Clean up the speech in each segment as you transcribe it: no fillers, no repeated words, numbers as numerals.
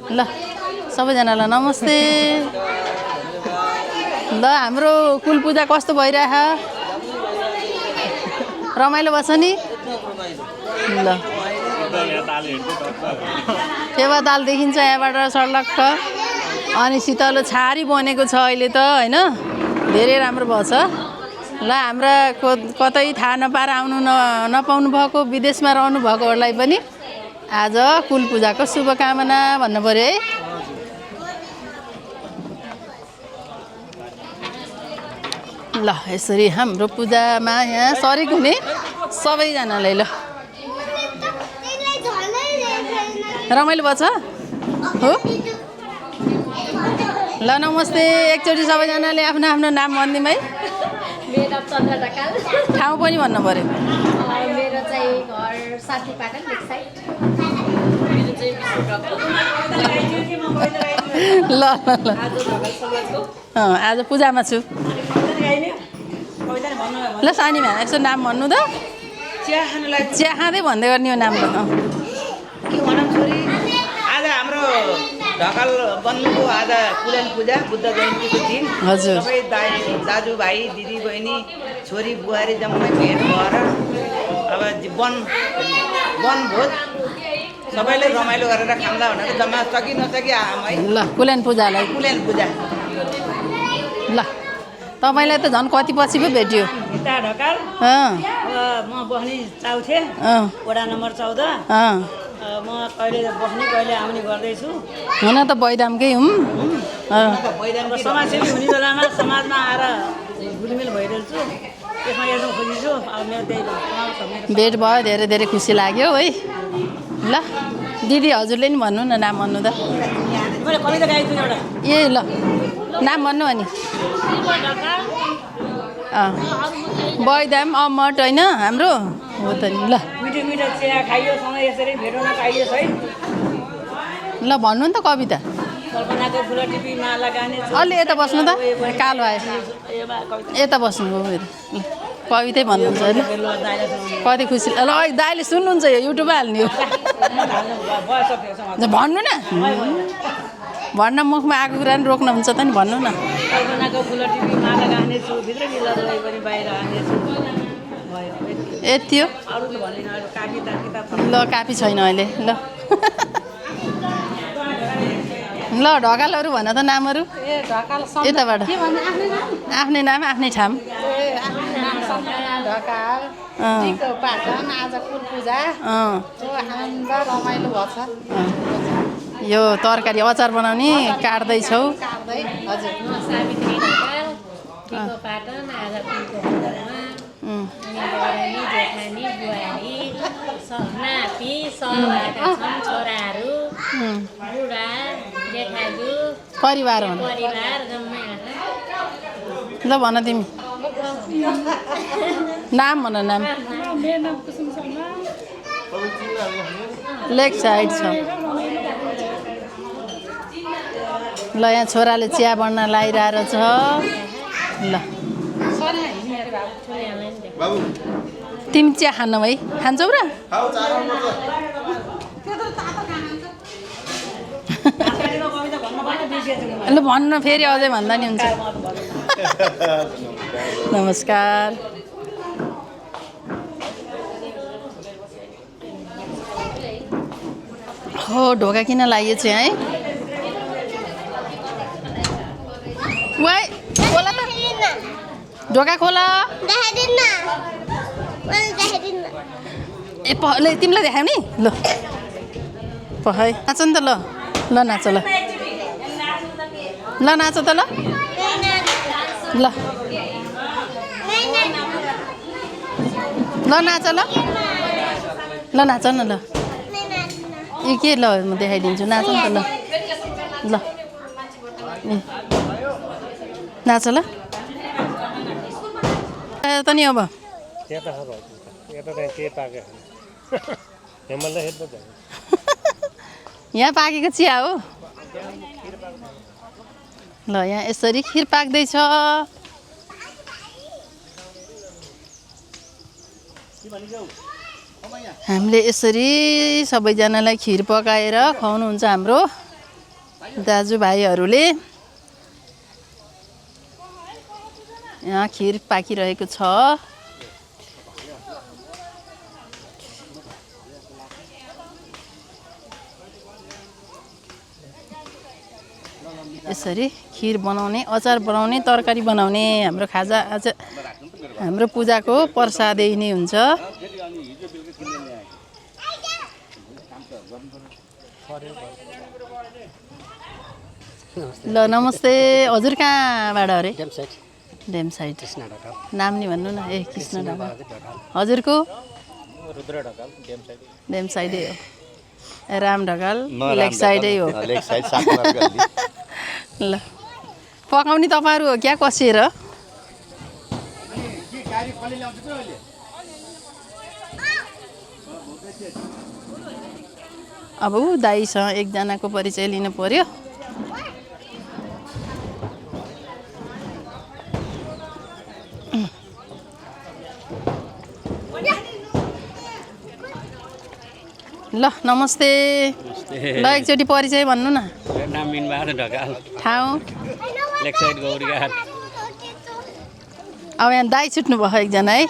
ल सबैजनालाई नमस्ते। ल हाम्रो कुल पूजा कस्तो भइरहेछ? रमाइलो भयो नि? ल टेवा ताल देखिन्छ यहाँबाट सडक। अनि शीतलो छारी बनेको छ अहिले त हैन, धेरै राम्रो भएछ। ल हाम्रा कतै थाहा नपाएर आउनु नपाउनु भएको, विदेशमा रहनु भएकोहरूलाई पनि आज कुल पूजाको शुभकामना भन्नु पर्यो है। ल यसरी हाम्रो पूजामा यहाँ सरिक हुने सबैजनालाई ल रमाइलो भयो छ हो। ल नमस्ते एकचोटि सबैजनाले आफ्नो आफ्नो नाम भन्दिउँ है। मेरो चन्द्र ढकाल। ठाउँ पनि भन्नु पर्यो। मेरो चाहिँ घर साथीपाटन लेक साइड। मेरो चाहिँ ल ल ल आज पूजामा छु। ल सानीमा यसो नाम भन्नु त। चिया खाँदै भन्दै गर्ने हो नाम त। के भनौँ छोरी, आज हाम्रो ढकाल बन्नुको आज कुलेन पूजा बुद्ध जयन्तीको दिन। हजुर सबै दाजुभाइ दिदी बहिनी छोरी बुहारी जम्मै भेट भएर अब वनभोज सबैले रमाइलो गरेर खाँदा भनेर जम्मा सकी नसकी आम है। ल कुलेन पूजालाई कुलेन पूजा। ल तपाईँलाई त झन् कति पछि पो भेट्यो। गीता ढकाल। म बस्ने चाउथे वडा नम्बर 14। म कहिले बस्ने कहिले आउने गर्दैछु। हुन त बैदामकै हुँ। समाजसेवी हुने बेलामा समाजमा आएर घुलमिल भइरहेछु, त्यसमा एकदम खुसी छु। अब मेरो त्यही भेट भयो, धेरै धेरै खुसी लाग्यो है। ल दिदी हजुरले नि भन्नु न नाम भन्नु त। मैले कविता गाइदिनु एउटा। ए ल नाम भन्नु अनि। बैदाम अमट होइन हाम्रो हो त नि। ल मिठो मिठो चिया खाइयो, सँगै यसरी भेटौँ न पाइयो है। ल भन्नु नि त कविता। कल्पनाको फुल टिपी माला गाने अलि यता बस्नु त, कालो आयो। यता बस्नु हो। ल कवितै भन्नुहुन्छ होइन, कति खुसी। ल दाइले सुन्नुहुन्छ, यो युट्युबमा हाल्ने हो। भन्नु न, भन्न मुखमा आएको कुरा नि रोक्नुहुन्छ त नि, भन्नु न। कल्पनाको फुल टिपी माला गानेछु, भित्र मिला रोइ पनि बाहिर हानेछु। यति हो। अरू त भन्दिनँ, अरू कापी किताब। ल कापी छैन अहिले। ल ल ढकालहरू भन त नामहरू यताबाट। आफ्नै नाम आफ्नै ठाम। ढकाल पाटन। आज कुल पूजा आनन्द रमाइलो भएको छ। यो तरकारी अचार बनाउने काट्दैछौ। हजुर म सावित्री ढकाल पाटन। आज कुलको पूजामा बरानी जेठानी बुहारी नाति सबका छन् छोराहरू बुढा जेठाजु परिवार हुनु। परिवार जम्मै ल भन तिमी नाम भन। नाम मेरो नाम कुसुम शर्मा। लेक साइड छ। ल यहाँ छोराले चिया बन्न लागिरहेको छ। ल तिमी चिया खानु है, खान्छौ र? ल भन्नु फेरि अझै भन्दा नि हुन्छ। नमस्कार। हो ढोका किन लागेछ है? वाइ खोला त, ढोका खोला। ए ल तिमीलाई देखायौ नि। ल पहाइ नाच नि त। ल ल नाच। ल ल नाच त। ल ल ल नाच। ल ल नाच न। ल ए के ल म देखाइदिन्छु, नाच नि त। ल ल नाच। ल त नि अब यहाँ पाकेको चिया हो। ल यहाँ यसरी खिर पाक्दैछ। हामीले यसरी सबैजनालाई खिर पकाएर खुवाउनुहुन्छ हाम्रो दाजुभाइहरूले यहाँ खिर पाकिरहेको छ। यसरी खिर बनाउने, अचार बनाउने, तरकारी बनाउने हाम्रो खाजा आज हाम्रो पूजाको प्रसादै नै हुन्छ। ल नमस्ते, हजुर कहाँबाट अरे? Dam side. नाम नि भन्नु न। ए कृष्ण ढकाल। हजुरको? रुद्र ढकाल, डेम साइडै हो। राम ढकाल लेक साइडै हो। ल पकाउने तपाईँहरू हो क्या कसिएर? अब दाइसँग एकजनाको परिचय लिनु पर्यो। ल नमस्ते। ल एकचोटि परिचय भन्नु न। नाम मिनबहादुर ढकाल, ठाउँ? लेक साइड गौरीघाट। अब यहाँ दाइ छुट्नुभयो एकजना है।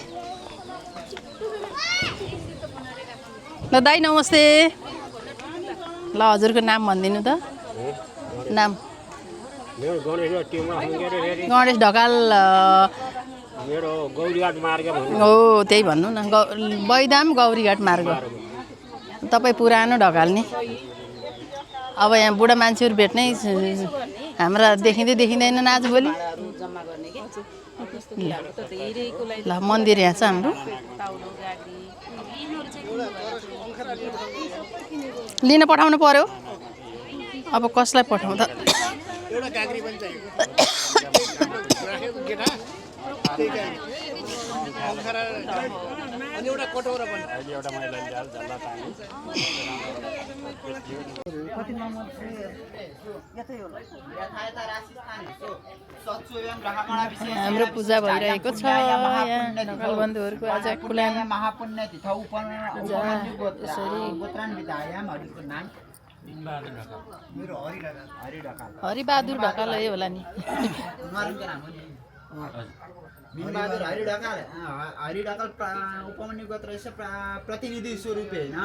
ल दाइ नमस्ते। ल हजुरको नाम भनिदिनु त। नाम? गणेश ढकाल। हो त्यही भन्नु न। बैदाम गौरीघाट मार्ग। तपाईँ पुरानो ढकाल नि। अब यहाँ बुढा मान्छेहरू भेट्नै हाम्रा देखिँदैन आजभोलि। ल मन्दिर यहाँ छ हाम्रो। लिन पठाउनु पर्यो। अब कसलाई पठाउँदा? हाम्रो पूजा भइरहेको छ यहाँ ढकाल बन्धुहरूको आज कुलान हरिबहादुर ढकाल है होला नि। मिनबहादुर हरि ढकाल उपमन्यु गोत्र प्रतिनिधि स्वरूप होइन,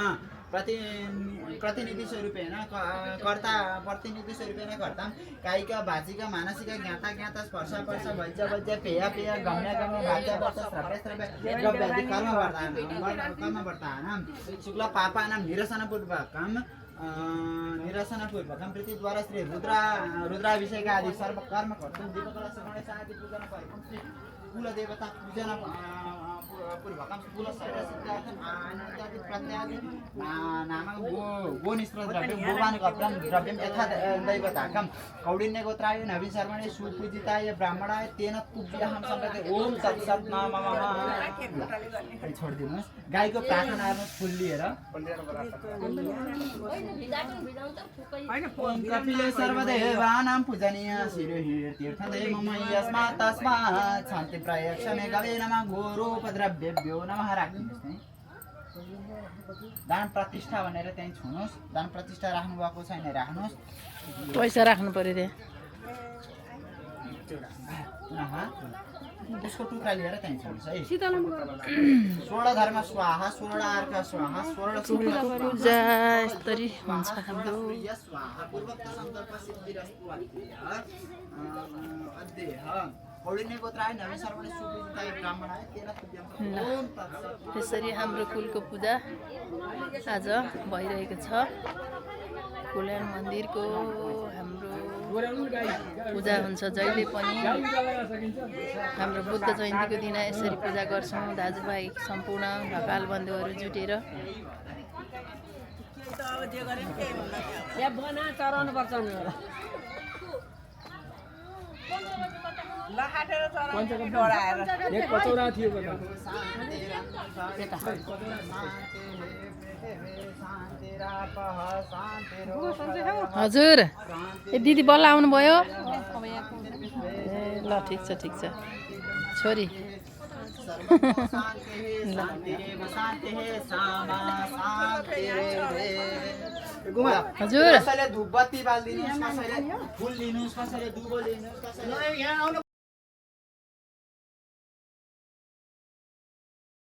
प्रतिनिधि स्वरूप होइन, कर्ता प्रतिनिधि स्वरूप होइन, कर्ता कायिका भाषिका मानसिका ज्ञाता ज्ञाता स्पर्श पर्श भज्ज भज्ज पेय पेय गम्य गम्य भाज्य वर्ष श्रव्य श्रव्य द्रव्यादि कर्म वर्तानां शुक्ल पापानां निरसनपूर्वकं प्रीतिद्वारा श्री रुद्राभिषेक आदि सर्व कर्म कर्तुं दीपकला गणेश आदि पूजन परिपूर्ण कुल देवता पूजन पूर्वकं कुल शरीर सिद्धार्थं आनन्दादि प्रत्यादि नामक गोनिस्त्र द्रव्यं गोवान कप्रं द्रव्यं यथा दैवताकं कौडिन्य गोत्राय नवीन शर्मणे सुपूजिताय ब्राह्मणाय तेन तुभ्यहं सम्पदे ओम तत्सत् नमः। छोड दिनुहोस्। गाईको प्रार्थनामा फुल लिएर कपिले सर्वदेवानां पूजनीय शिरोहि तीर्थदेव मम यस्मात् तस्मात् शान्ति प्रयक्षमे गवे नमः घोरोपद्रव्येभ्यो नमः। राख्नुहोस् नि दान प्रतिष्ठा भनेर त्यहीँ छुनुहोस्। दान प्रतिष्ठा राख्नु भएको छैन राख्नुहोस्। पैसा राख्नु पर्यो रे। उसको टुक्रा लिएर त्यहीँ छुनुहोस् है। स्वर्ण धर्म स्वाहा स्वर्ण अर्क स्वाहा स्वर्ण पूजा यस्तरी हुन्छ हाम्रो। स्वाहा पूर्वोक्त सङ्कल्प सिद्धिरस्तु अध्यय कौडिन्य गोत्राय नवीन शर्मणे सुपूजिताय ब्राह्मणाय तेन तुभ्यं ओम तत्सत्। यसरी हाम्रो कुलको पूजा आज भइरहेको छ। कुल्यान मन्दिरको हाम्रो पूजा हुन्छ जहिले पनि। हाम्रो बुद्ध जयन्तीको दिन यसरी पूजा गर्छौँ दाजुभाइ सम्पूर्ण ढकाल बन्धुहरू जुटेर। हजुर ए दिदी बल्ल आउनुभयो। ए ल ठिक छ छोरी। हजुर कसैले धुप बत्ती बालिदिनुहोस् कसैले फुल लिनुहोस् कसैले दुबो लिनुहोस् कसैले